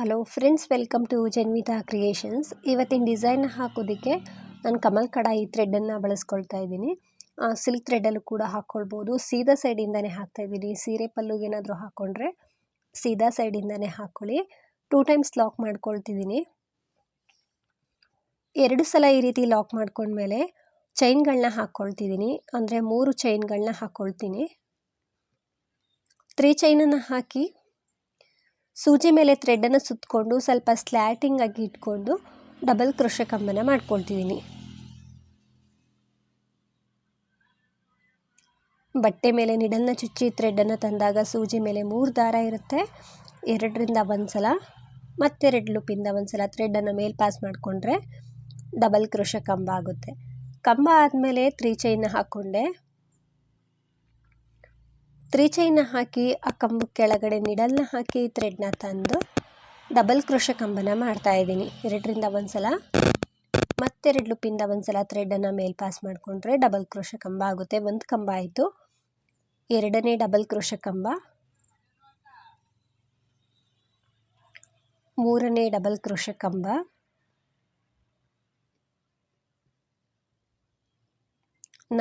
Hello friends, welcome to Janvita creations. ಇವತ್ತಿನ design ಹಾಕೋದಕ್ಕೆ ನಾನು ಕಮಲ್ ಕಡಾಯಿ ಥ್ರೆಡನ್ನು ಬಳಸ್ಕೊಳ್ತಾ ಇದ್ದೀನಿ. ಸಿಲ್ಕ್ ಥ್ರೆಡಲ್ಲೂ ಕೂಡ ಹಾಕ್ಕೊಳ್ಬೋದು. ಸೀದಾ ಸೈಡಿಂದನೇ ಹಾಕ್ತಾಯಿದ್ದೀನಿ. ಸೀರೆ ಪಲ್ಲುಗೆ ಏನಾದರೂ ಹಾಕ್ಕೊಂಡ್ರೆ ಸೀದಾ ಸೈಡಿಂದನೇ ಹಾಕ್ಕೊಳ್ಳಿ. 2 ಟೈಮ್ಸ್ ಲಾಕ್ ಮಾಡ್ಕೊಳ್ತಿದ್ದೀನಿ. 2 ಸಲ ಈ ರೀತಿ ಲಾಕ್ ಮಾಡ್ಕೊಂಡ್ಮೇಲೆ ಚೈನ್ಗಳನ್ನ ಹಾಕ್ಕೊಳ್ತಿದ್ದೀನಿ. ಅಂದರೆ 3 ಚೈನ್ಗಳನ್ನ ಹಾಕ್ಕೊಳ್ತೀನಿ. 3 ಚೈನನ್ನು ಹಾಕಿ ಸೂಜಿ ಮೇಲೆ ಥ್ರೆಡನ್ನು ಸುತ್ತಕೊಂಡು ಸ್ವಲ್ಪ ಸ್ಲ್ಯಾಟಿಂಗ್ ಆಗಿ ಇಟ್ಕೊಂಡು ಡಬಲ್ ಕ್ರೋಶೆ ಕಂಬನ ಮಾಡ್ಕೊಳ್ತಿದ್ದೀನಿ. ಬಟ್ಟೆ ಮೇಲೆ ನಿಡಲ್ನ ಚುಚ್ಚಿ ಥ್ರೆಡನ್ನು ತಂದಾಗ ಸೂಜಿ ಮೇಲೆ 3 ದಾರ ಇರುತ್ತೆ. 2ರಿಂದ 1 ಸಲ ಮತ್ತೆ 2 ಲೂಪಿಂದ 1 ಸಲ ಥ್ರೆಡನ್ನು ಮೇಲೆ ಪಾಸ್ ಮಾಡಿಕೊಂಡ್ರೆ ಡಬಲ್ ಕ್ರೋಶೆ ಕಂಬ ಆಗುತ್ತೆ. ಕಂಬ ಆದಮೇಲೆ 3 ಚೈನ್ನ ಹಾಕ್ಕೊಂಡೆ. 3 ಚೈನ್ನ ಹಾಕಿ ಆ ಕಂಬದ ಕೆಳಗಡೆ ನಿಡಲ್ನ ಹಾಕಿ ಥ್ರೆಡ್ನ ತಂದು ಡಬಲ್ ಕ್ರೋಶೆ ಕಂಬನ ಮಾಡ್ತಾ ಇದ್ದೀನಿ. 2ರಿಂದ 1 ಸಲ ಮತ್ತೆ 2 ಲೂಪಿಂದ 1 ಸಲ ಥ್ರೆಡನ್ನು ಮೇಲೆ ಪಾಸ್ ಮಾಡಿಕೊಂಡ್ರೆ ಡಬಲ್ ಕ್ರೋಶೆ ಕಂಬ ಆಗುತ್ತೆ. 1 ಕಂಬ ಆಯಿತು. 2ನೇ ಡಬಲ್ ಕ್ರೋಶೆ ಕಂಬ, 3ನೇ ಡಬಲ್ ಕ್ರೋಶೆ ಕಂಬ,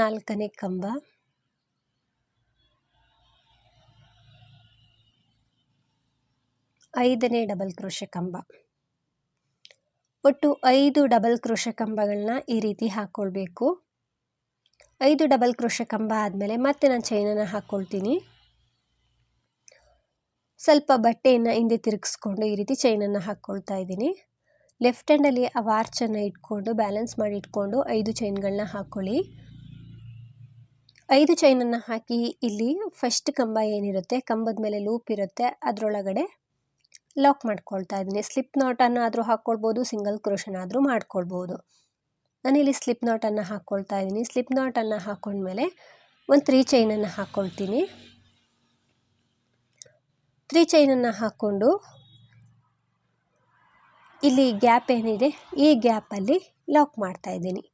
4ನೇ ಕಂಬ, 5ನೇ ಡಬಲ್ ಕ್ರೋಶೆ ಕಂಬ. ಒಟ್ಟು 5 ಡಬಲ್ ಕ್ರೋಶೆ ಕಂಬಗಳನ್ನ ಈ ರೀತಿ ಹಾಕ್ಕೊಳ್ಬೇಕು. 5 ಡಬಲ್ ಕ್ರೋಶೆ ಕಂಬ ಆದಮೇಲೆ ಮತ್ತೆ ನಾನು ಚೈನನ್ನು ಹಾಕ್ಕೊಳ್ತೀನಿ. ಸ್ವಲ್ಪ ಬಟ್ಟೆಯನ್ನು ಹಿಂದೆ ತಿರುಗಿಸ್ಕೊಂಡು ಈ ರೀತಿ ಚೈನನ್ನು ಹಾಕ್ಕೊಳ್ತಾ ಇದ್ದೀನಿ. ಲೆಫ್ಟ್ ಹ್ಯಾಂಡಲ್ಲಿ ಆ ವಾರ್ಚನ್ನು ಇಟ್ಕೊಂಡು ಬ್ಯಾಲೆನ್ಸ್ ಮಾಡಿ ಇಟ್ಕೊಂಡು 5 ಚೈನ್ಗಳನ್ನ ಹಾಕ್ಕೊಳ್ಳಿ. 5 ಚೈನನ್ನು ಹಾಕಿ ಇಲ್ಲಿ ಫಸ್ಟ್ ಕಂಬ ಏನಿರುತ್ತೆ, ಕಂಬದ ಮೇಲೆ ಲೂಪ್ ಇರುತ್ತೆ, ಅದರೊಳಗಡೆ ಲಾಕ್ ಮಾಡ್ಕೊಳ್ತಾ ಇದ್ದೀನಿ. ಸ್ಲಿಪ್ ನಾಟನ್ನು ಆದರೂ ಹಾಕ್ಕೊಳ್ಬೋದು, ಸಿಂಗಲ್ ಕ್ರೋಶನಾದರೂ ಮಾಡ್ಕೊಳ್ಬೋದು. ನಾನಿಲ್ಲಿ ಸ್ಲಿಪ್ ನಾಟನ್ನು ಹಾಕ್ಕೊಳ್ತಾ ಇದ್ದೀನಿ. ಸ್ಲಿಪ್ ನಾಟನ್ನು ಹಾಕ್ಕೊಂಡ್ಮೇಲೆ ಒಂದು 3 ಚೈನನ್ನು ಹಾಕ್ಕೊಳ್ತೀನಿ. 3 ಚೈನನ್ನು ಹಾಕ್ಕೊಂಡು ಇಲ್ಲಿ ಗ್ಯಾಪ್ ಏನಿದೆ ಈ ಗ್ಯಾಪಲ್ಲಿ ಲಾಕ್ ಮಾಡ್ತಾ ಇದ್ದೀನಿ.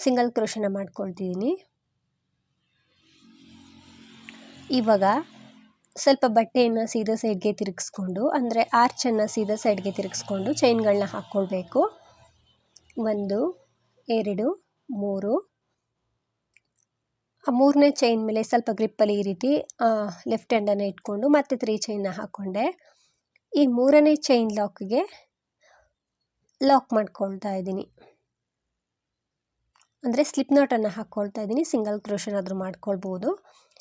ಸಿಂಗಲ್ ಕ್ರೋಶನ ಮಾಡ್ಕೊಳ್ತಿದ್ದೀನಿ. ಇವಾಗ ಸ್ವಲ್ಪ ಬಟ್ಟೆಯನ್ನು ಸೀದಾ ಸೈಡ್ಗೆ ತಿರುಗಿಸ್ಕೊಂಡು, ಅಂದರೆ ಆರ್ಚನ್ನು ಸೀದಾ ಸೈಡ್ಗೆ ತಿರುಗಿಸ್ಕೊಂಡು ಚೈನ್ಗಳನ್ನ ಹಾಕ್ಕೊಳ್ಬೇಕು. 1, 2, 3. ಆ 3ನೇ ಚೈನ್ ಮೇಲೆ ಸ್ವಲ್ಪ ಗ್ರಿಪ್ಪಲ್ಲಿ ಈ ರೀತಿ ಲೆಫ್ಟ್ ಹ್ಯಾಂಡನ್ನು ಇಟ್ಕೊಂಡು ಮತ್ತೆ 3 ಚೈನ್ನ ಹಾಕ್ಕೊಂಡೆ. ಈ 3ನೇ ಚೈನ್ ಲಾಕ್ಗೆ ಲಾಕ್ ಮಾಡ್ಕೊಳ್ತಾ ಇದ್ದೀನಿ. ಅಂದರೆ ಸ್ಲಿಪ್ ನಾಟನ್ನು ಹಾಕ್ಕೊಳ್ತಾ ಇದ್ದೀನಿ. ಸಿಂಗಲ್ ಕ್ರೋಶನಾದರೂ ಮಾಡ್ಕೊಳ್ಬೋದು.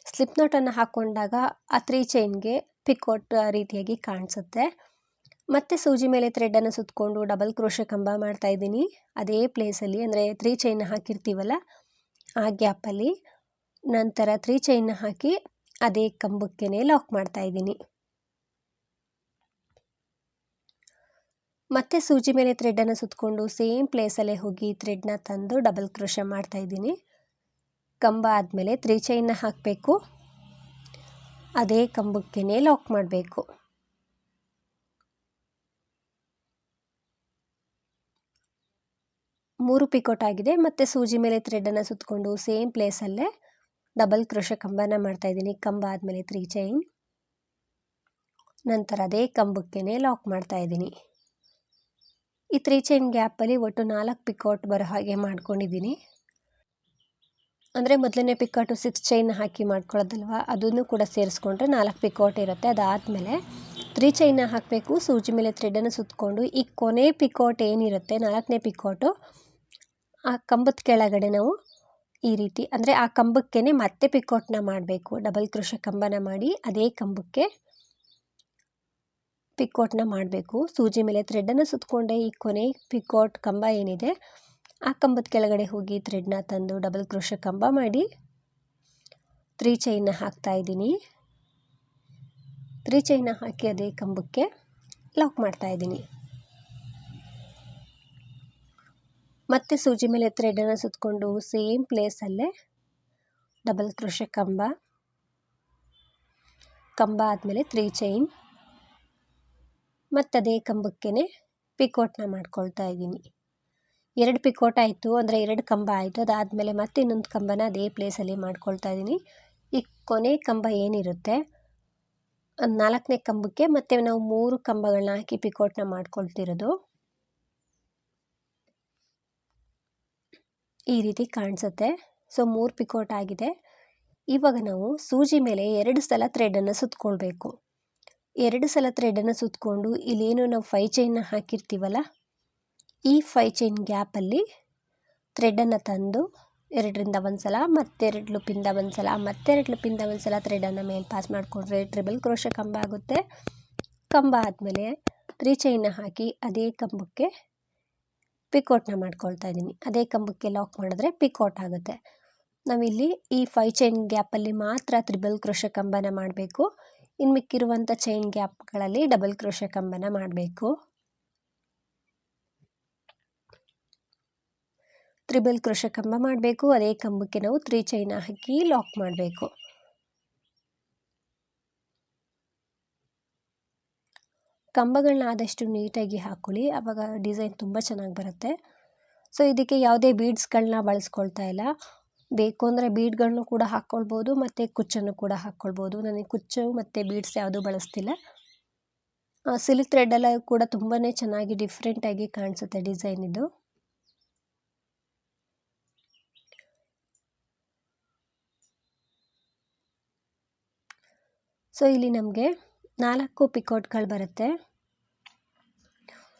ಸ್ಲಿಪ್ ನಾಟನ್ನು ಹಾಕ್ಕೊಂಡಾಗ ಆ 3 ಚೈನ್ಗೆ ಪಿಕೋಟ್ ರೀತಿಯಾಗಿ ಕಾಣಿಸುತ್ತೆ. ಮತ್ತೆ ಸೂಜಿ ಮೇಲೆ ಥ್ರೆಡನ್ನು ಸುತ್ತಕೊಂಡು ಡಬಲ್ ಕ್ರೋಶೆ ಕಂಬ ಮಾಡ್ತಾ ಇದ್ದೀನಿ. ಅದೇ ಪ್ಲೇಸಲ್ಲಿ, ಅಂದರೆ 3 ಚೈನ್ನ ಹಾಕಿರ್ತೀವಲ್ಲ ಆ ಗ್ಯಾಪಲ್ಲಿ. ನಂತರ 3 ಚೈನ್ನ ಹಾಕಿ ಅದೇ ಕಂಬಕ್ಕೇ ಲಾಕ್ ಮಾಡ್ತಾ ಇದ್ದೀನಿ. ಮತ್ತೆ ಸೂಜಿ ಮೇಲೆ ಥ್ರೆಡನ್ನು ಸುತ್ತಕೊಂಡು ಸೇಮ್ ಪ್ಲೇಸಲ್ಲೇ ಹೋಗಿ ಥ್ರೆಡ್ನ ತಂದು ಡಬಲ್ ಕ್ರೋಶೆ ಮಾಡ್ತಾ ಇದ್ದೀನಿ. ಕಂಬ ಆದಮೇಲೆ 3 ಚೈನ್ನ ಹಾಕಬೇಕು, ಅದೇ ಕಂಬಕ್ಕೇ ಲಾಕ್ ಮಾಡಬೇಕು. ಮೂರು ಪಿಕೋಟ್ ಆಗಿದೆ. ಮತ್ತೆ ಸೂಜಿ ಮೇಲೆ ಥ್ರೆಡನ್ನು ಸುತ್ತಕೊಂಡು ಸೇಮ್ ಪ್ಲೇಸಲ್ಲೇ ಡಬಲ್ ಕ್ರೋಶೆ ಕಂಬನ ಮಾಡ್ತಾ ಇದ್ದೀನಿ. ಕಂಬ ಆದಮೇಲೆ 3 ಚೈನ್, ನಂತರ ಅದೇ ಕಂಬಕ್ಕೇ ಲಾಕ್ ಮಾಡ್ತಾ ಇದ್ದೀನಿ. ಈ 3 ಚೈನ್ ಗ್ಯಾಪಲ್ಲಿ ಒಟ್ಟು 4 ಪಿಕೋಟ್ ಬರೋ ಹಾಗೆ ಮಾಡ್ಕೊಂಡಿದ್ದೀನಿ. ಅಂದರೆ ಮೊದಲನೇ ಪಿಕೋಟು 6 ಚೈನ್ ಹಾಕಿ ಮಾಡ್ಕೊಳ್ಳೋದಲ್ವ, ಅದನ್ನು ಕೂಡ ಸೇರಿಸ್ಕೊಂಡ್ರೆ 4 ಪಿಕೋಟ್ ಇರುತ್ತೆ. ಅದಾದಮೇಲೆ 3 ಚೈನ್ನ ಹಾಕಬೇಕು. ಸೂಜಿ ಮೇಲೆ ಥ್ರೆಡನ್ನು ಸುತ್ತಕೊಂಡು ಈ ಕೊನೆ ಪಿಕೋಟ್ ಏನಿರುತ್ತೆ, 4ನೇ ಪಿಕೋಟು, ಆ ಕಂಬದ ಕೆಳಗಡೆ ನಾವು ಈ ರೀತಿ, ಅಂದರೆ ಆ ಕಂಬಕ್ಕೇ ಮತ್ತೆ ಪಿಕೋಟ್ನ ಮಾಡಬೇಕು. ಡಬಲ್ ಕ್ರೋಶೆ ಕಂಬನ ಮಾಡಿ ಅದೇ ಕಂಬಕ್ಕೆ ಪಿಕೋಟ್ನ ಮಾಡಬೇಕು. ಸೂಜಿ ಮೇಲೆ ಥ್ರೆಡನ್ನು ಸುತ್ತಕೊಂಡೆ ಈ ಕೊನೆ ಪಿಕೋಟ್ ಕಂಬ ಏನಿದೆ ಆ ಕಂಬದ ಕೆಳಗಡೆ ಹೋಗಿ ಥ್ರೆಡ್ನ ತಂದು ಡಬಲ್ ಕ್ರೋಶೆ ಕಂಬ ಮಾಡಿ 3 ಚೈನ್ನ ಹಾಕ್ತಾ ಇದ್ದೀನಿ. 3 ಚೈನ್ನ ಹಾಕಿ ಅದೇ ಕಂಬಕ್ಕೆ ಲಾಕ್ ಮಾಡ್ತಾ ಇದ್ದೀನಿ. ಮತ್ತೆ ಸೂಜಿ ಮೇಲೆ ಥ್ರೆಡನ್ನು ಸುತ್ತಕೊಂಡು ಸೇಮ್ ಪ್ಲೇಸಲ್ಲೇ ಡಬಲ್ ಕ್ರೋಶೆ ಕಂಬ ಆದಮೇಲೆ 3 ಚೈನ್, ಮತ್ತು ಅದೇ ಕಂಬಕ್ಕೇ ಪಿಕೋಟ್ನ ಮಾಡ್ಕೊಳ್ತಾ ಇದ್ದೀನಿ. 2 ಪಿಕೋಟ್ ಆಯಿತು, ಅಂದರೆ 2 ಕಂಬ ಆಯಿತು. ಅದಾದಮೇಲೆ ಮತ್ತೆ ಇನ್ನೊಂದು ಕಂಬನ ಅದೇ ಪ್ಲೇಸಲ್ಲಿ ಮಾಡ್ಕೊಳ್ತಾ ಇದ್ದೀನಿ. ಈ ಕೊನೆ ಕಂಬ ಏನಿರುತ್ತೆ 4ನೇ ಕಂಬಕ್ಕೆ ಮತ್ತೆ ನಾವು 3 ಕಂಬಗಳನ್ನ ಹಾಕಿ ಪಿಕೋಟ್ನ ಮಾಡ್ಕೊಳ್ತಿರೋದು. ಈ ರೀತಿ ಕಾಣಿಸುತ್ತೆ. ಸೊ 3 ಪಿಕೋಟ್ ಆಗಿದೆ. ಇವಾಗ ನಾವು ಸೂಜಿ ಮೇಲೆ 2 ಸಲ ಥ್ರೆಡನ್ನು ಸುತ್ಕೊಳ್ಬೇಕು. 2 ಸಲ ಥ್ರೆಡನ್ನು ಸುತ್ತಕೊಂಡು ಇಲ್ಲೇನು ನಾವು 5 ಚೈನ್ನ ಹಾಕಿರ್ತೀವಲ್ಲ, ಈ 5 ಚೈನ್ ಗ್ಯಾಪಲ್ಲಿ ಥ್ರೆಡನ್ನು ತಂದು 2ರಿಂದ 1 ಸಲ, ಮತ್ತೆ 2 ಲೂಪಿಂದ 1 ಸಲ, ಮತ್ತೆ 2 ಲೂಪಿಂದ 1 ಸಲ ಥ್ರೆಡನ್ನು ಮೇಲೆ ಪಾಸ್ ಮಾಡಿಕೊಂಡ್ರೆ ಟ್ರಿಬಲ್ ಕ್ರೋಶೆ ಕಂಬ ಆಗುತ್ತೆ. ಕಂಬ ಆದಮೇಲೆ 3 ಚೈನ್ನ ಹಾಕಿ ಅದೇ ಕಂಬಕ್ಕೆ ಪಿಕೋಟ್ನ ಮಾಡ್ಕೊಳ್ತಾ ಇದ್ದೀನಿ. ಅದೇ ಕಂಬಕ್ಕೆ ಲಾಕ್ ಮಾಡಿದ್ರೆ ಪಿಕೋಟ್ ಆಗುತ್ತೆ. ನಾವಿಲ್ಲಿ ಈ 5 ಚೈನ್ ಗ್ಯಾಪಲ್ಲಿ ಮಾತ್ರ ತ್ರಿಬಲ್ ಕ್ರೋಶೆ ಕಂಬನ ಮಾಡಬೇಕು. ಇನ್ನು ಮಿಕ್ಕಿರುವಂಥ ಚೈನ್ ಗ್ಯಾಪ್ಗಳಲ್ಲಿ ಡಬಲ್ ಕ್ರೋಶೆ ಕಂಬನ ಮಾಡಬೇಕು. ತ್ರಿಬಲ್ ಕ್ರೋಶೆ ಕಂಬ ಮಾಡಬೇಕು. ಅದೇ ಕಂಬಕ್ಕೆ ನಾವು 3 ಚೈನ ಹಾಕಿ ಲಾಕ್ ಮಾಡಬೇಕು. ಕಂಬಗಳನ್ನ ಆದಷ್ಟು ನೀಟಾಗಿ ಹಾಕೊಳ್ಳಿ, ಆವಾಗ ಡಿಸೈನ್ ತುಂಬ ಚೆನ್ನಾಗಿ ಬರುತ್ತೆ. ಸೊ ಇದಕ್ಕೆ ಯಾವುದೇ ಬೀಡ್ಸ್ಗಳನ್ನ ಬಳಸ್ಕೊಳ್ತಾ ಇಲ್ಲ. ಬೇಕು ಅಂದರೆ ಬೀಡ್ಗಳನ್ನು ಕೂಡ ಹಾಕ್ಕೊಳ್ಬೋದು, ಮತ್ತು ಕುಚ್ಚನ್ನು ಕೂಡ ಹಾಕ್ಕೊಳ್ಬೋದು. ನನಗೆ ಕುಚ್ಚು ಮತ್ತು ಬೀಡ್ಸ್ ಯಾವುದೂ ಬಳಸ್ತಿಲ್ಲ. ಸಿಲ್ಕ್ ಥ್ರೆಡ್ಡೆಲ್ಲ ಕೂಡ ತುಂಬಾ ಚೆನ್ನಾಗಿ ಡಿಫ್ರೆಂಟಾಗಿ ಕಾಣಿಸುತ್ತೆ ಡಿಸೈನ್ ಇದು. ಸೊ ಇಲ್ಲಿ ನಮಗೆ 4 ಪಿಕೋಟ್ಗಳು ಬರುತ್ತೆ.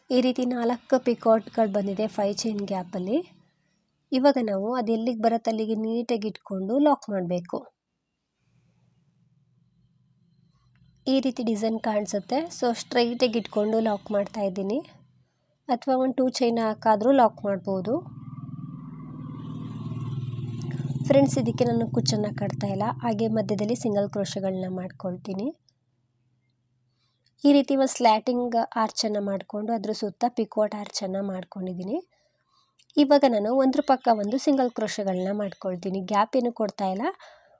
ಈ ರೀತಿ 4 ಪಿಕೋಟ್ಗಳು ಬಂದಿದೆ 5 ಚೈನ್ ಗ್ಯಾಪಲ್ಲಿ. ಇವಾಗ ನಾವು ಅದು ಎಲ್ಲಿಗೆ ಬರುತ್ತೆ ಅಲ್ಲಿಗೆ ನೀಟಾಗಿ ಇಟ್ಕೊಂಡು ಲಾಕ್ ಮಾಡಬೇಕು. ಈ ರೀತಿ ಡಿಸೈನ್ ಕಾಣಿಸುತ್ತೆ. ಸೊ ಸ್ಟ್ರೈಟಾಗಿ ಇಟ್ಕೊಂಡು ಲಾಕ್ ಮಾಡ್ತಾ ಇದ್ದೀನಿ, ಅಥವಾ ಒಂದು 2 ಚೈನ್ ಹಾಕಾದರೂ ಲಾಕ್ ಮಾಡ್ಬೋದು. ಫ್ರೆಂಡ್ಸ್, ಇದಕ್ಕೆ ನಾನು ಕುಚ್ಚನ್ನು ಕಟ್ತಾ ಇಲ್ಲ, ಹಾಗೆ ಮಧ್ಯದಲ್ಲಿ ಸಿಂಗಲ್ ಕ್ರೋಶೆಗಳನ್ನ ಮಾಡ್ಕೊಳ್ತೀನಿ. ಈ ರೀತಿ ಒಂದು ಸ್ಲ್ಯಾಟಿಂಗ್ ಆರ್ಚನ್ನು ಮಾಡಿಕೊಂಡು ಅದ್ರ ಸುತ್ತ ಪಿಕೋಟ್ ಆರ್ಚನ್ನು ಮಾಡ್ಕೊಂಡಿದ್ದೀನಿ. ಇವಾಗ ನಾನು ಒಂದ್ರ ಪಕ್ಕ ಒಂದು ಸಿಂಗಲ್ ಕ್ರೋಶೆಗಳನ್ನ ಮಾಡ್ಕೊಳ್ತೀನಿ. ಗ್ಯಾಪ್ ಏನು ಕೊಡ್ತಾ ಇಲ್ಲ,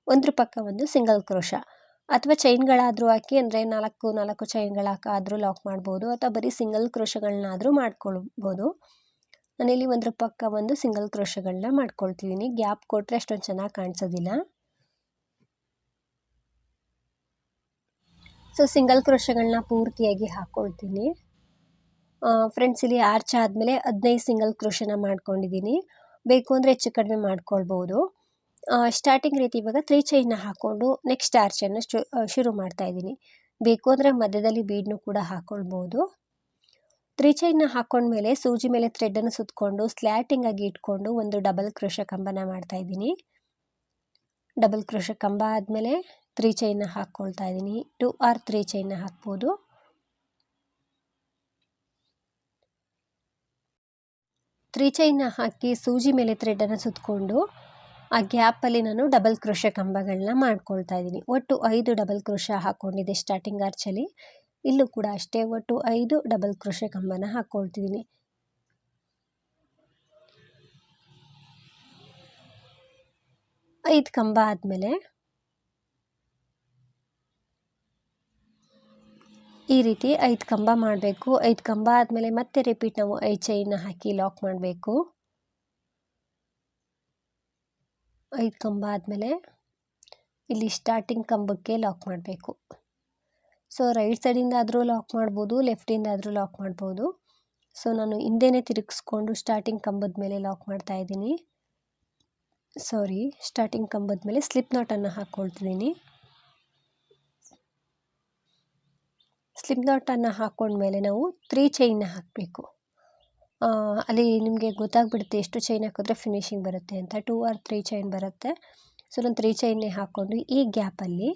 ಒಂದ್ರ ಪಕ್ಕ ಒಂದು ಸಿಂಗಲ್ ಕ್ರೋಶ, ಅಥವಾ ಚೈನ್ಗಳಾದರೂ ಹಾಕಿ, ಅಂದರೆ 4 ಚೈನ್ಗಳು ಹಾಕಾದರೂ ಲಾಕ್ ಮಾಡ್ಬೋದು, ಅಥವಾ ಬರೀ ಸಿಂಗಲ್ ಕ್ರೋಶೆಗಳನ್ನಾದರೂ ಮಾಡ್ಕೊಳ್ಬೋದು. ನಾನಿಲ್ಲಿ ಒಂದ್ರ ಪಕ್ಕ ಒಂದು ಸಿಂಗಲ್ ಕ್ರೋಶೆಗಳನ್ನ ಮಾಡ್ಕೊಳ್ತಿದ್ದೀನಿ. ಗ್ಯಾಪ್ ಕೊಟ್ಟರೆ ಅಷ್ಟೊಂದು ಚೆನ್ನಾಗಿ ಕಾಣಿಸೋದಿಲ್ಲ. ಸೊ ಸಿಂಗಲ್ ಕ್ರೋಶೆಗಳನ್ನ ಪೂರ್ತಿಯಾಗಿ ಹಾಕ್ಕೊಳ್ತೀನಿ. ಫ್ರೆಂಡ್ಸ್, ಇಲ್ಲಿ ಆರ್ಚ್ ಆದಮೇಲೆ 15 ಸಿಂಗಲ್ ಕ್ರೋಶೆನ ಮಾಡ್ಕೊಂಡಿದ್ದೀನಿ. ಬೇಕು ಅಂದರೆ ಹೆಚ್ಚು ಕಡಿಮೆ ಮಾಡ್ಕೊಳ್ಬೋದು. ಸ್ಟಾರ್ಟಿಂಗ್ ರೀತಿ ಇವಾಗ 3 ಚೈನ್ನ ಹಾಕ್ಕೊಂಡು ನೆಕ್ಸ್ಟ್ ಆರ್ಚನ್ನು ಶುರು ಮಾಡ್ತಾ ಇದ್ದೀನಿ. ಬೇಕು ಅಂದರೆ ಮಧ್ಯದಲ್ಲಿ ಬೀಡ್ನು ಕೂಡ ಹಾಕ್ಕೊಳ್ಬೋದು. 3 ಚೈನ್ನ ಹಾಕ್ಕೊಂಡ್ಮೇಲೆ ಸೂಜಿ ಮೇಲೆ ಥ್ರೆಡನ್ನು ಸುತ್ತಕೊಂಡು ಸ್ಲ್ಯಾಟಿಂಗ್ ಆಗಿ ಇಟ್ಕೊಂಡು ಒಂದು ಡಬಲ್ ಕ್ರೋಶೆ ಕಂಬನ ಮಾಡ್ತಾ ಇದ್ದೀನಿ. ಡಬಲ್ ಕ್ರೋಶೆ ಕಂಬ ಆದಮೇಲೆ 3 ಚೈನ್ನ ಹಾಕ್ಕೊಳ್ತಾ ಇದ್ದೀನಿ. 2 or 3 ಚೈನ್ನ ಹಾಕ್ಬೋದು. 3 ಚೈನ್ನ ಹಾಕಿ ಸೂಜಿ ಮೇಲೆ ಥ್ರೆಡನ್ನು ಸುತ್ತಕೊಂಡು ಆ ಗ್ಯಾಪಲ್ಲಿ ನಾನು ಡಬಲ್ ಕ್ರೋಶೆ ಕಂಬಗಳನ್ನ ಮಾಡ್ಕೊಳ್ತಾ ಇದ್ದೀನಿ. ಒಟ್ಟು 5 ಡಬಲ್ ಕ್ರೋಶೆ ಹಾಕ್ಕೊಂಡಿದ್ದೆ ಸ್ಟಾರ್ಟಿಂಗ್ ಆರ್ಚಲ್ಲಿ. ಇಲ್ಲೂ ಕೂಡ ಅಷ್ಟೇ, ಒಟ್ಟು 5 ಡಬಲ್ ಕ್ರೋಶೆ ಕಂಬನ ಹಾಕ್ಕೊಳ್ತಿದ್ದೀನಿ. ಐದು ಕಂಬ ಆದಮೇಲೆ ಈ ರೀತಿ 5 ಕಂಬ ಮಾಡಬೇಕು. 5 ಕಂಬ ಆದಮೇಲೆ ಮತ್ತೆ ರಿಪೀಟ್ ನಾವು 5 ಚೈನ್ನ ಹಾಕಿ ಲಾಕ್ ಮಾಡಬೇಕು. 5 ಕಂಬ ಆದಮೇಲೆ ಇಲ್ಲಿ ಸ್ಟಾರ್ಟಿಂಗ್ ಕಂಬಕ್ಕೆ ಲಾಕ್ ಮಾಡಬೇಕು. ಸೊ ರೈಟ್ ಸೈಡಿಂದ ಆದರೂ ಲಾಕ್ ಮಾಡ್ಬೋದು, ಲೆಫ್ಟಿಂದ ಆದರೂ ಲಾಕ್ ಮಾಡ್ಬೋದು. ಸೊ ನಾನು ಹಿಂದೆನೇ ತಿರುಗಿಸ್ಕೊಂಡು ಸ್ಟಾರ್ಟಿಂಗ್ ಕಂಬದ ಮೇಲೆ ಲಾಕ್ ಮಾಡ್ತಾ ಇದ್ದೀನಿ. ಸ್ಟಾರ್ಟಿಂಗ್ ಕಂಬದ ಮೇಲೆ ಸ್ಲಿಪ್ ನಾಟನ್ನು ಹಾಕ್ಕೊಳ್ತಿದ್ದೀನಿ. ಸ್ಲಿಪ್ ನಾಟನ್ನು ಹಾಕ್ಕೊಂಡ್ಮೇಲೆ ನಾವು 3 ಚೈನ್ನ ಹಾಕಬೇಕು. ಅಲ್ಲಿ ನಿಮಗೆ ಗೊತ್ತಾಗ್ಬಿಡುತ್ತೆ ಎಷ್ಟು ಚೈನ್ ಹಾಕಿದ್ರೆ ಫಿನಿಶಿಂಗ್ ಬರುತ್ತೆ ಅಂತ. 2 or 3 ಚೈನ್ ಬರುತ್ತೆ. ಸೊ ನಾನು 3 ಚೈನ್ನೇ ಹಾಕ್ಕೊಂಡು ಈ ಗ್ಯಾಪಲ್ಲಿ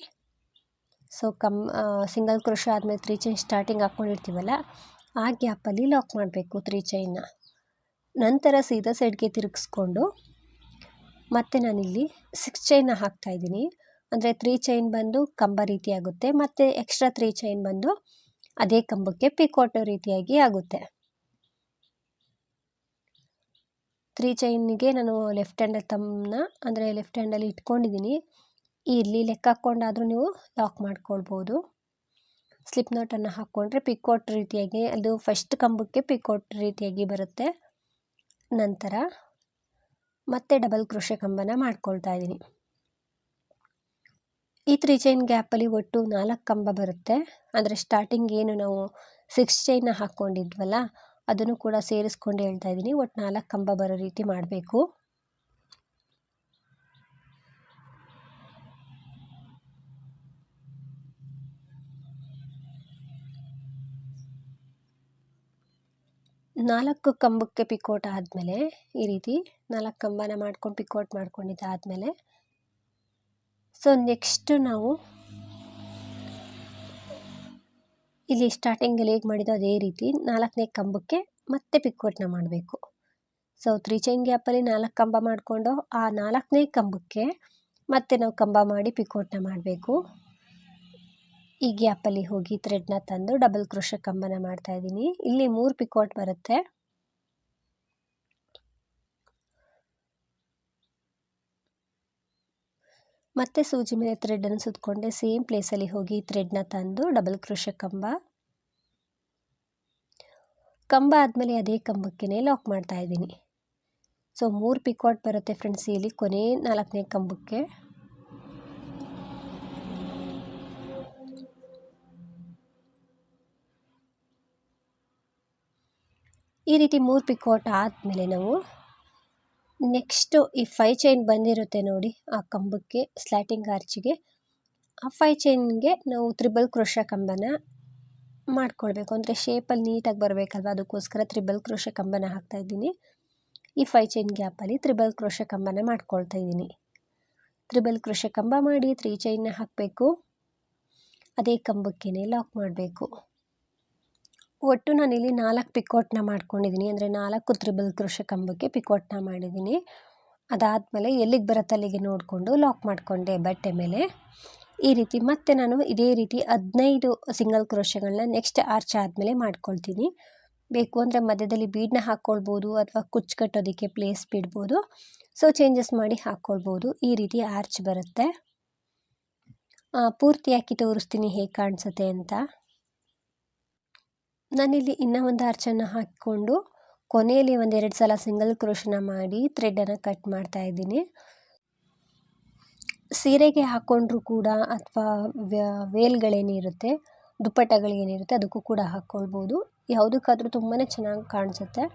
ಸಿಂಗಲ್ ಕ್ರೋಶೆ ಆದಮೇಲೆ 3 ಚೈನ್ ಸ್ಟಾರ್ಟಿಂಗ್ ಹಾಕ್ಕೊಂಡಿರ್ತೀವಲ್ಲ, ಆ ಗ್ಯಾಪಲ್ಲಿ ಲಾಕ್ ಮಾಡಬೇಕು 3 ಚೈನ್ನ. ನಂತರ ಸೀದಾ ಸೈಡ್ಗೆ ತಿರುಗಿಸ್ಕೊಂಡು ಮತ್ತೆ ನಾನಿಲ್ಲಿ 6 ಚೈನ್ನ ಹಾಕ್ತಾಯಿದ್ದೀನಿ. ಅಂದರೆ 3 ಚೈನ್ ಬಂದು ಕಂಬ ರೀತಿ ಆಗುತ್ತೆ, ಮತ್ತು ಎಕ್ಸ್ಟ್ರಾ 3 ಚೈನ್ ಬಂದು ಅದೇ ಕಂಬಕ್ಕೆ ಪಿಕೋಟೋ ರೀತಿಯಾಗಿ ಆಗುತ್ತೆ. 3 ಚೈನಿಗೆ ನಾನು ಲೆಫ್ಟ್ ಹ್ಯಾಂಡಲ್ಲಿ ಇಟ್ಕೊಂಡಿದ್ದೀನಿ. ಇಲ್ಲಿ ಲೆಕ್ಕ ಹಾಕ್ಕೊಂಡಾದರೂ ನೀವು ಲಾಕ್ ಮಾಡ್ಕೊಳ್ಬೋದು. ಸ್ಲಿಪ್ ನಾಟನ್ನು ಹಾಕ್ಕೊಂಡ್ರೆ ಪಿಕೋಟ್ ರೀತಿಯಾಗಿ ಅದು ಫಸ್ಟ್ ಕಂಬಕ್ಕೆ ಪಿಕೋಟ್ ರೀತಿಯಾಗಿ ಬರುತ್ತೆ. ನಂತರ ಮತ್ತೆ ಡಬಲ್ ಕ್ರೋಶೆ ಕಂಬನ ಮಾಡ್ಕೊಳ್ತಾ ಇದ್ದೀನಿ. ಈ 3 ಚೈನ್ ಗ್ಯಾಪಲ್ಲಿ ಒಟ್ಟು 4 ಕಂಬ ಬರುತ್ತೆ. ಅಂದರೆ ಸ್ಟಾರ್ಟಿಂಗ್ ಏನು ನಾವು 6 ಚೈನ್ನ ಹಾಕ್ಕೊಂಡಿದ್ವಲ್ಲ ಅದನ್ನು ಕೂಡ ಸೇರಿಸ್ಕೊಂಡು ಹೇಳ್ತಾ ಇದ್ದೀನಿ. ಒಟ್ಟು 4 ಕಂಬ ಬರೋ ರೀತಿ ಮಾಡಬೇಕು. ನಾಲ್ಕು ಕಂಬಕ್ಕೆ ಪಿಕೋಟ್ ಆದಮೇಲೆ ಈ ರೀತಿ 4 ಕಂಬನ ಮಾಡ್ಕೊಂಡು ಪಿಕೋಟ್ ಮಾಡ್ಕೊಂಡಿದ್ದಾದಮೇಲೆ ಸೊ ನೆಕ್ಸ್ಟ್ ನಾವು ಇಲ್ಲಿ ಸ್ಟಾರ್ಟಿಂಗಲ್ಲಿ ಹೇಗೆ ಮಾಡಿದ್ದೋ ಅದೇ ರೀತಿ 4ನೇ ಕಂಬಕ್ಕೆ ಮತ್ತೆ ಪಿಕೋಟ್ನ ಮಾಡಬೇಕು. ಸೊ 3 ಚೈನ್ ಗ್ಯಾಪಲ್ಲಿ 4 ಕಂಬ ಮಾಡಿಕೊಂಡು ಆ 4ನೇ ಕಂಬಕ್ಕೆ ಮತ್ತೆ ನಾವು ಕಂಬ ಮಾಡಿ ಪಿಕೋಟ್ನ ಮಾಡಬೇಕು. ಈ ಗ್ಯಾಪಲ್ಲಿ ಹೋಗಿ ಥ್ರೆಡ್ನ ತಂದು ಡಬಲ್ ಕ್ರೋಶೆ ಕಂಬನ ಮಾಡ್ತಾ ಇದ್ದೀನಿ. ಇಲ್ಲಿ 3 ಪಿಕೋಟ್ ಬರುತ್ತೆ. ಮತ್ತೆ ಸೂಜಿ ಮೇಲೆ ಥ್ರೆಡನ್ನು ಸುತ್ತಕೊಂಡೆ ಸೇಮ್ ಪ್ಲೇಸಲ್ಲಿ ಹೋಗಿ ಥ್ರೆಡ್ನ ತಂದು ಡಬಲ್ ಕ್ರೋಶೆ ಕಂಬ ಆದಮೇಲೆ ಅದೇ ಕಂಬಕ್ಕೆ ಲಾಕ್ ಮಾಡ್ತಾ ಇದ್ದೀನಿ. ಸೊ 3 ಪಿಕೋಟ್ ಬರುತ್ತೆ ಫ್ರೆಂಡ್ಸ್ ಇಲ್ಲಿ ಕೊನೆ 4ನೇ ಕಂಬಕ್ಕೆ. ಈ ರೀತಿ 3 ಪಿಕೋಟ್ ಆದಮೇಲೆ ನಾವು ನೆಕ್ಸ್ಟು ಈ 5 ಚೈನ್ ಬಂದಿರುತ್ತೆ ನೋಡಿ ಆ ಕಂಬಕ್ಕೆ ಸ್ಲ್ಯಾಟಿಂಗ್ ಆರ್ಚಿಗೆ, ಆ 5 ಚೈನ್ಗೆ ನಾವು ತ್ರಿಬಲ್ ಕ್ರೋಶೆ ಕಂಬನ ಮಾಡ್ಕೊಳ್ಬೇಕು. ಅಂದರೆ ಶೇಪಲ್ಲಿ ನೀಟಾಗಿ ಬರಬೇಕಲ್ವ, ಅದಕ್ಕೋಸ್ಕರ ತ್ರಿಬಲ್ ಕ್ರೋಶೆ ಕಂಬನ ಹಾಕ್ತಾಯಿದ್ದೀನಿ. ಈ 5 ಚೈನ್ ಗ್ಯಾಪಲ್ಲಿ ತ್ರಿಬಲ್ ಕ್ರೋಶೆ ಕಂಬನ ಮಾಡ್ಕೊಳ್ತಾ ಇದ್ದೀನಿ. ತ್ರಿಬಲ್ ಕ್ರೋಶೆ ಕಂಬ ಮಾಡಿ 3 ಚೈನ್ನ ಹಾಕಬೇಕು. ಅದೇ ಕಂಬಕ್ಕೆ ಲಾಕ್ ಮಾಡಬೇಕು. ಒಟ್ಟು ನಾನಿಲ್ಲಿ 4 ಪಿಕೋಟ್ನ ಮಾಡ್ಕೊಂಡಿದ್ದೀನಿ. ಅಂದರೆ 4 ತ್ರಿಬಲ್ ಕ್ರೋಶೆ ಕಂಬಕ್ಕೆ ಪಿಕೋಟ್ನ ಮಾಡಿದ್ದೀನಿ. ಅದಾದಮೇಲೆ ಎಲ್ಲಿಗೆ ಬರುತ್ತೆ ಅಲ್ಲಿಗೆ ನೋಡಿಕೊಂಡು ಲಾಕ್ ಮಾಡಿಕೊಂಡೆ ಬಟ್ಟೆ ಮೇಲೆ. ಈ ರೀತಿ ಮತ್ತೆ ನಾನು ಇದೇ ರೀತಿ 15 ಸಿಂಗಲ್ ಕ್ರೋಶೆಗಳನ್ನ ನೆಕ್ಸ್ಟ್ ಆರ್ಚ್ ಆದಮೇಲೆ ಮಾಡ್ಕೊಳ್ತೀನಿ. ಬೇಕು ಅಂದರೆ ಮಧ್ಯದಲ್ಲಿ ಬೀಡನ್ನ ಹಾಕ್ಕೊಳ್ಬೋದು ಅಥವಾ ಕುಚ್ಚು ಕಟ್ಟೋದಕ್ಕೆ ಪ್ಲೇಸ್ ಬಿಡ್ಬೋದು. ಸೊ ಚೇಂಜಸ್ ಮಾಡಿ ಹಾಕ್ಕೊಳ್ಬೋದು. ಈ ರೀತಿ ಆರ್ಚ್ ಬರುತ್ತೆ. ಪೂರ್ತಿ ಹಾಕಿ ತೋರಿಸ್ತೀನಿ ಹೇಗೆ ಕಾಣಿಸುತ್ತೆ ಅಂತ. ನಾನಿಲ್ಲಿ ಇನ್ನೂ ಒಂದು ಆರ್ಚನ್ನು ಹಾಕಿಕೊಂಡು ಕೊನೆಯಲ್ಲಿ 1-2 ಸಲ ಸಿಂಗಲ್ ಕ್ರೋಶನ ಮಾಡಿ ಥ್ರೆಡನ್ನು ಕಟ್ ಮಾಡ್ತಾ ಇದ್ದೀನಿ. ಸೀರೆಗೆ ಹಾಕ್ಕೊಂಡ್ರೂ ಕೂಡ ಅಥವಾ ವೇಲ್ಗಳೇನಿರುತ್ತೆ ದುಪ್ಪಟ್ಟಗಳಿಗೇನಿರುತ್ತೆ ಅದಕ್ಕೂ ಕೂಡ ಹಾಕ್ಕೊಳ್ಬೋದು. ಯಾವುದಕ್ಕಾದರೂ ತುಂಬಾ ಚೆನ್ನಾಗಿ ಕಾಣಿಸುತ್ತೆ.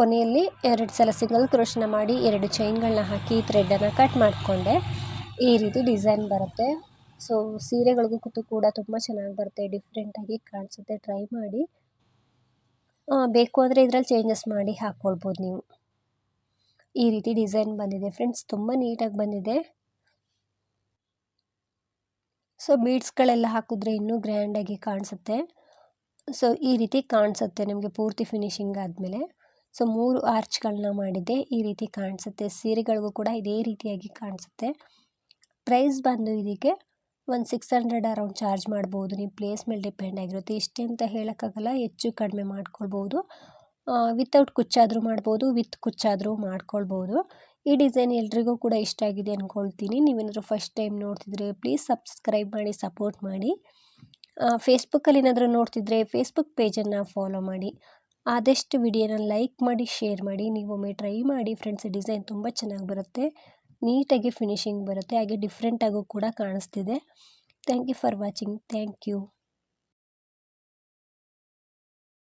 ಕೊನೆಯಲ್ಲಿ 2 ಸಲ ಸಿಂಗಲ್ ಕ್ರೋಶನ ಮಾಡಿ 2 ಚೈನ್ಗಳನ್ನ ಹಾಕಿ ಥ್ರೆಡನ್ನು ಕಟ್ ಮಾಡಿಕೊಂಡೆ. ಈ ರೀತಿ ಡಿಸೈನ್ ಬರುತ್ತೆ. ಸೊ ಸೀರೆಗಳಿಗೂ ಕೂಡ ತುಂಬ ಚೆನ್ನಾಗಿ ಬರುತ್ತೆ, ಡಿಫ್ರೆಂಟಾಗಿ ಕಾಣಿಸುತ್ತೆ. ಟ್ರೈ ಮಾಡಿ. ಬೇಕು ಅಂದರೆ ಇದರಲ್ಲಿ ಚೇಂಜಸ್ ಮಾಡಿ ಹಾಕ್ಕೊಳ್ಬೋದು ನೀವು. ಈ ರೀತಿ ಡಿಸೈನ್ ಬಂದಿದೆ ಫ್ರೆಂಡ್ಸ್, ತುಂಬ ನೀಟಾಗಿ ಬಂದಿದೆ. ಸೊ ಬೀಡ್ಸ್ಗಳೆಲ್ಲ ಹಾಕಿದ್ರೆ ಇನ್ನೂ ಗ್ರ್ಯಾಂಡಾಗಿ ಕಾಣಿಸುತ್ತೆ. ಸೊ ಈ ರೀತಿ ಕಾಣಿಸುತ್ತೆ ನಿಮಗೆ ಪೂರ್ತಿ ಫಿನಿಶಿಂಗ್ ಆದಮೇಲೆ. ಸೊ 3 ಆರ್ಚ್ಗಳನ್ನ ಮಾಡಿದ್ದೆ, ಈ ರೀತಿ ಕಾಣಿಸುತ್ತೆ. ಸೀರೆಗಳಿಗೂ ಕೂಡ ಇದೇ ರೀತಿಯಾಗಿ ಕಾಣಿಸುತ್ತೆ. ಪ್ರೈಸ್ ಬಂದು ಇದಕ್ಕೆ ಒಂದು 600 ಅರೌಂಡ್ ಚಾರ್ಜ್ ಮಾಡ್ಬೋದು. ನೀವು ಪ್ಲೇಸ್ ಮೇಲೆ ಡಿಪೆಂಡ್ ಆಗಿರುತ್ತೆ. ಇಷ್ಟೇ ಅಂತ ಹೇಳೋಕ್ಕಾಗಲ್ಲ, ಹೆಚ್ಚು ಕಡಿಮೆ ಮಾಡ್ಕೊಳ್ಬೋದು. ವಿತೌಟ್ ಕುಚ್ಚಾದರೂ ಮಾಡ್ಬೋದು, ವಿತ್ ಕುಚ್ಚಾದರೂ ಮಾಡ್ಕೊಳ್ಬೋದು. ಈ ಡಿಸೈನ್ ಎಲ್ರಿಗೂ ಕೂಡ ಇಷ್ಟ ಆಗಿದೆ ಅಂದ್ಕೊಳ್ತೀನಿ. ನೀವೇನಾದರೂ ಫಸ್ಟ್ ಟೈಮ್ ನೋಡ್ತಿದ್ರೆ ಪ್ಲೀಸ್ ಸಬ್ಸ್ಕ್ರೈಬ್ ಮಾಡಿ, ಸಪೋರ್ಟ್ ಮಾಡಿ. ಫೇಸ್ಬುಕ್ಕಲ್ಲಿ ಏನಾದರೂ ನೋಡ್ತಿದ್ರೆ ಫೇಸ್ಬುಕ್ ಪೇಜನ್ನು ಫಾಲೋ ಮಾಡಿ. ಆದಷ್ಟು ವಿಡಿಯೋನ ಲೈಕ್ ಮಾಡಿ, ಶೇರ್ ಮಾಡಿ. ನೀವೊಮ್ಮೆ ಟ್ರೈ ಮಾಡಿ ಫ್ರೆಂಡ್ಸ್. ಡಿಸೈನ್ ತುಂಬ ಚೆನ್ನಾಗಿ ಬರುತ್ತೆ, ನೀಟಾಗಿ ಫಿನಿಶಿಂಗ್ ಬರುತ್ತೆ, ಹಾಗೆ ಡಿಫ್ರೆಂಟಾಗೂ ಕೂಡ ಕಾಣಿಸ್ತಿದೆ. Thank you for watching. Thank you.